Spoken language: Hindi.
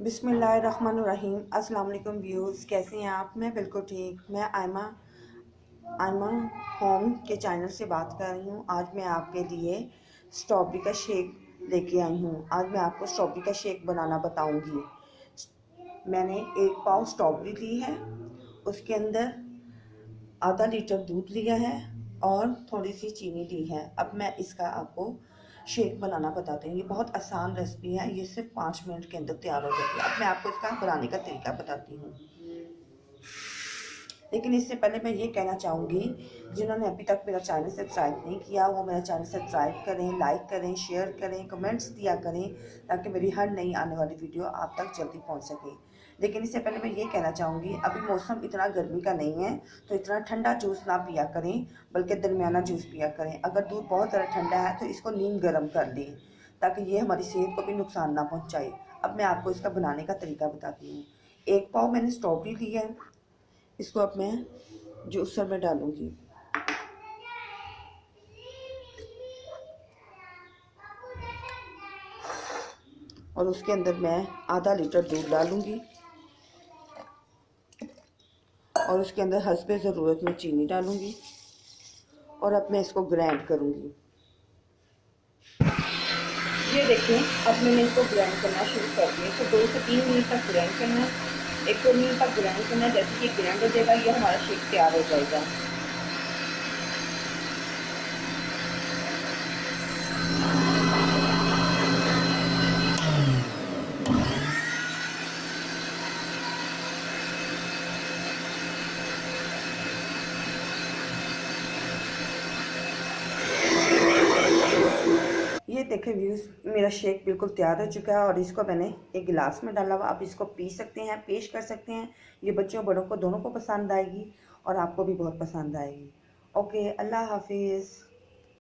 बिस्मिल्लाहिर्रहमानिर्रहीम। अस्सलाम वालेकुम व्यूज़, कैसे हैं आप? मैं बिल्कुल ठीक। मैं आयमा होम के चैनल से बात कर रही हूँ। आज मैं आपके लिए स्ट्रॉबेरी का शेक लेके आई हूँ। आज मैं आपको स्ट्रॉबेरी का शेक बनाना बताऊँगी। मैंने 1 पाव स्ट्रॉबेरी ली है, उसके अंदर आधा लीटर दूध लिया है और थोड़ी सी चीनी ली है। अब मैं इसका आपको शेक बनाना बताती हूँ। ये बहुत आसान रेसिपी है, ये सिर्फ 5 मिनट के अंदर तैयार हो जाती है। अब मैं आपको इसका बनाने का तरीका बताती हूँ। लेकिन इससे पहले मैं ये कहना चाहूँगी, जिन्होंने अभी तक मेरा चैनल सब्सक्राइब नहीं किया वो मेरा चैनल सब्सक्राइब करें, लाइक करें, शेयर करें, कमेंट्स दिया करें, ताकि मेरी हर नई आने वाली वीडियो आप तक जल्दी पहुँच सके। लेकिन इससे पहले मैं ये कहना चाहूँगी, अभी मौसम इतना गर्मी का नहीं है तो इतना ठंडा जूस ना पिया करें, बल्कि दरमियाना जूस पिया करें। अगर दूध बहुत ज़्यादा ठंडा है तो इसको नीम गर्म कर लें, ताकि ये हमारी सेहत को भी नुकसान ना पहुँचाए। अब मैं आपको इसका बनाने का तरीका बताती हूँ। 1 पाव मैंने स्ट्रॉबेरी ली है, इसको अब मैं जूसर में डालूंगी। और उसके अंदर मैं आधा लीटर दूध डालूंगी और उसके अंदर हस्बे ज़रूरत में चीनी डालूंगी और अब मैं इसको ग्राइंड करूंगी। ये देखें, अब मैंने इसको ग्राइंड करना शुरू कर दिया। तो 2 से 3 मिनट तक ग्राइंड करना है। 1-2 मिनट तक ग्राइंड करना है। जैसे कि ग्राइंड हो जाएगा, ये हमारा शेक तैयार हो जाएगा। ये देखें व्यूज़, मेरा शेक बिल्कुल तैयार हो चुका है और इसको मैंने एक गिलास में डाला हुआ। आप इसको पी सकते हैं, पेश कर सकते हैं। ये बच्चों बड़ों को दोनों को पसंद आएगी और आपको भी बहुत पसंद आएगी। ओके, अल्लाह हाफिज़।